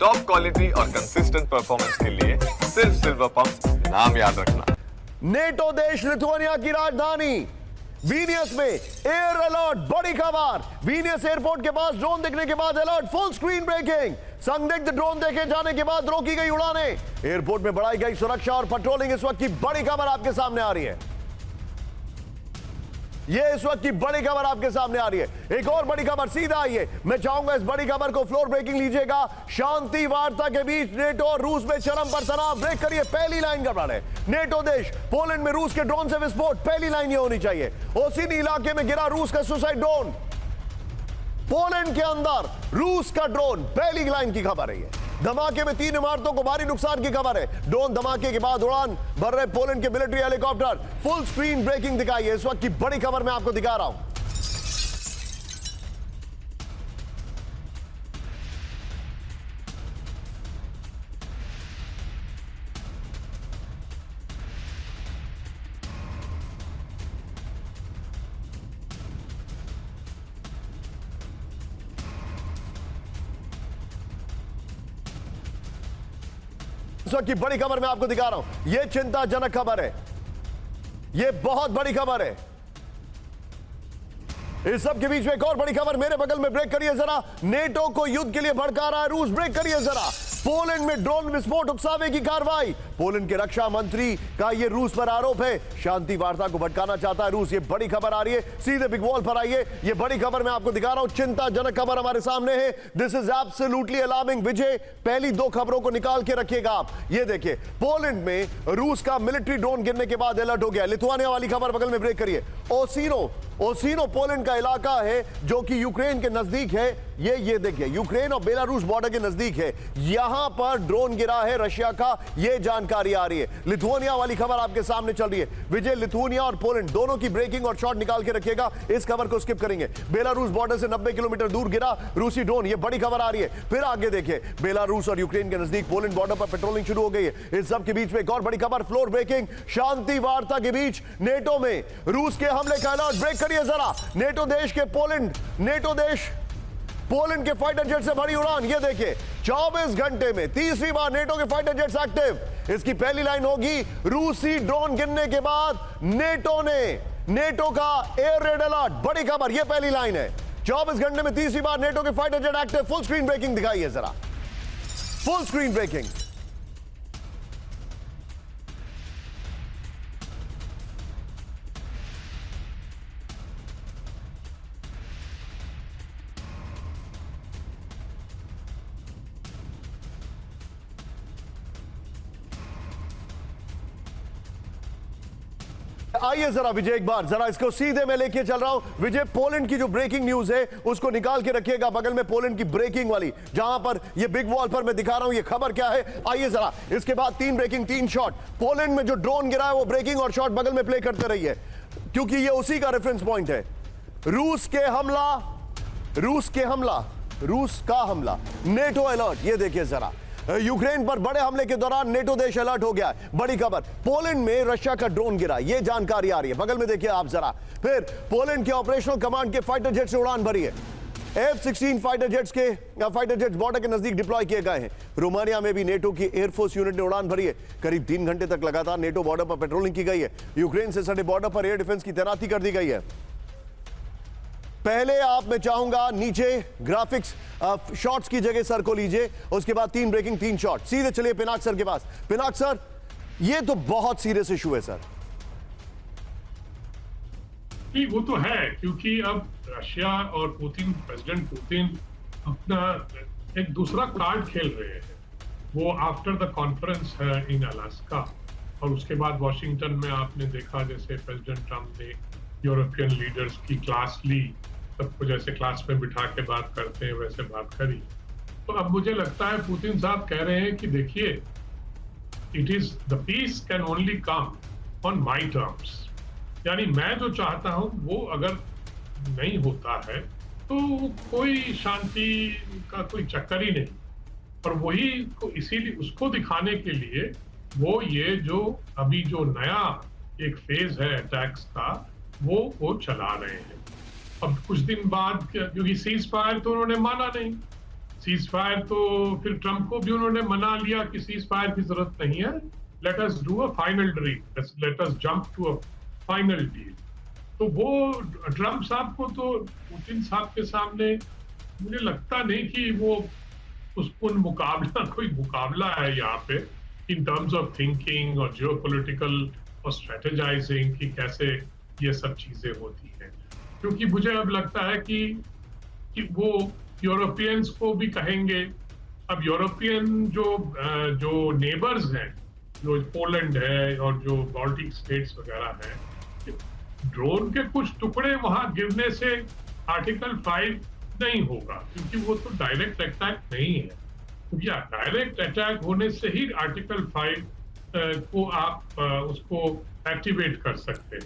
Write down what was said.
Top quality और consistent performance के लिए सिर्फ सिल्वर पंप नाम याद रखना। नेटो देश लिथुआनिया की राजधानी वीनियस में एयर अलर्ट, बड़ी खबर। वीनियस एयरपोर्ट के पास ड्रोन दिखने के बाद अलर्ट, फुल स्क्रीन ब्रेकिंग। संदिग्ध ड्रोन देखे जाने के बाद रोकी गई उड़ानें, एयरपोर्ट में बढ़ाई गई सुरक्षा और पेट्रोलिंग। इस वक्त की बड़ी खबर आपके सामने आ रही है। ये इस वक्त की बड़ी खबर आपके सामने आ रही है। एक और बड़ी खबर सीधा आई है। मैं चाहूंगा इस बड़ी खबर को फ्लोर ब्रेकिंग लीजिएगा। शांति वार्ता के बीच नेटो और रूस में चरम पर तनाव। ब्रेक करिए, पहली लाइन गड़बड़ है। नेटो देश पोलैंड में रूस के ड्रोन से विस्फोट, पहली लाइन ये होनी चाहिए। ओसिनी इलाके में गिरा रूस का सुसाइड ड्रोन, पोलैंड के अंदर रूस का ड्रोन, पहली लाइन की खबर है। ये धमाके में 3 इमारतों को भारी नुकसान की खबर है। ड्रोन धमाके के बाद उड़ान भर रहे पोलैंड के military helicopter, full screen breaking दिखाई है। इस वक्त की बड़ी खबर मैं आपको दिखा रहा हूं। इस वक्त की बड़ी खबर मैं आपको दिखा रहा हूं। यह चिंताजनक खबर है, यह बहुत बड़ी खबर है। इस सब के बीच में एक और बड़ी खबर मेरे बगल में। ब्रेक करिए जरा, नेटो को युद्ध के लिए भड़का रहा है रूस। ब्रेक करिए जरा, पोलैंड में ड्रोन विस्फोट, उकसावे की कार्रवाई। पोलैंड के रक्षा मंत्री का यह रूस पर आरोप है, शांति वार्ता को भटकाना चाहता है रूस। ये बड़ी खबर आ रही है, सीधे बिग वॉल पर आइए। ये बड़ी खबर मैं आपको दिखा रहा हूं, चिंताजनक खबर हमारे सामने है। This is absolutely alarming. Vijay, पहली 2 खबरों को निकाल के रखिएगा आप। ये देखिए, पोलैंड में रूस का मिलिट्री ड्रोन गिरने के बाद अलर्ट हो गया। लिथुआनिया वाली खबर बगल में। ब्रेक करिए। ओसिनो पोलैंड का इलाका है जो कि यूक्रेन के नजदीक है। ये देखिए, यूक्रेन और बेलारूस बॉर्डर के नजदीक है। यहां पर ड्रोन गिरा है रशिया का, यह जानकारी आ रही है। लिथुआनिया वाली खबर आपके सामने चल रही है। विजय, लिथुआनिया और पोलैंड दोनों की ब्रेकिंग और शॉट निकाल के रखिएगा। इस खबर को स्किप करेंगे। बेलारूस बॉर्डर से 90 किलोमीटर दूर गिरा रूसी ड्रोन, यह बड़ी खबर आ रही है। फिर आगे देखिए, बेलारूस और यूक्रेन के नजदीक पोलैंड बॉर्डर पर पेट्रोलिंग शुरू हो गई है। इस सब के बीच में एक और बड़ी खबर, फ्लोर ब्रेकिंग। शांति वार्ता के बीच नेटो में रूस के हमले का अलर्ट। ब्रेक करिए जरा, नेटो देश पोलैंड के फाइटर जेट से भरी उड़ान। ये देखिए, 24 घंटे में तीसरी बार नेटो के फाइटर जेट्स एक्टिव। इसकी पहली लाइन होगी, रूसी ड्रोन गिरने के बाद नेटो का एयर रेड अलर्ट। बड़ी खबर, ये पहली लाइन है। 24 घंटे में तीसरी बार नेटो के fighter jet active. Full screen breaking दिखाइए जरा, फुल स्क्रीन ब्रेकिंग। आइए जरा विजय, एक बार जरा इसको सीधे मैं लेके चल रहा हूं। विजय, पोलैंड की जो ब्रेकिंग न्यूज है उसको निकाल के रखिएगा बगल में। पोलैंड की ब्रेकिंग वाली, जहां पर ये बिग वॉल पर मैं दिखा रहा हूं, ये खबर क्या है। आइए जरा, इसके बाद 3 ब्रेकिंग 3 शॉट। पोलैंड में जो ड्रोन गिरा है वो ब्रेकिंग और शॉट बगल में प्ले करते रहिए, क्योंकि ये उसी का रेफरेंस पॉइंट है। रूस का हमला, नेटो अलर्ट। ये देखिए जरा, यूक्रेन पर बड़े हमले के दौरान नेटो देश अलर्ट हो गया है। बड़ी खबर, पोलैंड में रशिया का ड्रोन गिरा, यह जानकारी आ रही है। बगल में देखिए आप जरा। फिर पोलैंड के ऑपरेशनल कमांड के फाइटर जेट से उड़ान भरी है। F-16 फाइटर जेट्स बॉर्डर के नजदीक डिप्लॉय किए गए हैं। रोमानिया में भी नेटो की एयरफोर्स यूनिट ने उड़ान भरी है। करीब 3 घंटे तक लगातार नेटो बॉर्डर पर पेट्रोलिंग की गई है। यूक्रेन से सटे बॉर्डर पर एयर डिफेंस की तैनाती कर दी गई है। पहले आप, मैं चाहूंगा नीचे ग्राफिक्स शॉट्स की जगह सर को लीजिए, उसके बाद 3 ब्रेकिंग 3 शॉट। सीधे चलिए पिनाक सर के पास। पिनाक सर, ये तो बहुत सीरियस इशू है सर। वो तो है, क्योंकि अब रशिया और प्रेसिडेंट पुतिन अपना एक दूसरा कार्ड खेल रहे हैं। वो आफ्टर द कॉन्फ्रेंस है इन अलास्का, और उसके बाद वॉशिंगटन में आपने देखा जैसे प्रेसिडेंट ट्रंप ने यूरोपियन लीडर्स की क्लास ली, सबको जैसे क्लास में बिठा के बात करते हैं वैसे बात करी। तो अब मुझे लगता है पुतिन साहब कह रहे हैं कि देखिए, it is the piece can only come on my terms, यानी मैं जो चाहता हूं वो अगर नहीं होता है तो कोई शांति का कोई चक्कर ही नहीं। और वही इसीलिए उसको दिखाने के लिए वो ये जो अभी जो नया एक फेज है अटैक्स का वो चला रहे हैं। अब कुछ दिन बाद, क्योंकि सीज फायर तो उन्होंने माना नहीं, सीज फायर तो फिर ट्रम्प को भी उन्होंने मना लिया कि सीज फायर की जरूरत नहीं है, let us do a final deal, let us jump to a final deal. तो वो ट्रम्प साहब को तो पुतिन साहब के सामने मुझे लगता नहीं कि वो उसको मुकाबला कोई मुकाबला है यहाँ पे इन टर्म्स ऑफ थिंकिंग और जियोपॉलिटिकल और स्ट्रेटेजाइजिंग कि कैसे ये सब चीजें होती हैं। क्योंकि मुझे अब लगता है कि वो यूरोपियंस को भी कहेंगे, अब यूरोपियन जो नेबर्स हैं, जो पोलैंड है और जो बाल्टिक स्टेट्स वगैरह हैं, ड्रोन के कुछ टुकड़े वहां गिरने से आर्टिकल 5 नहीं होगा, क्योंकि वो तो डायरेक्ट अटैक नहीं है। तो या डायरेक्ट अटैक होने से ही आर्टिकल 5 को आप उसको एक्टिवेट कर सकते हैं।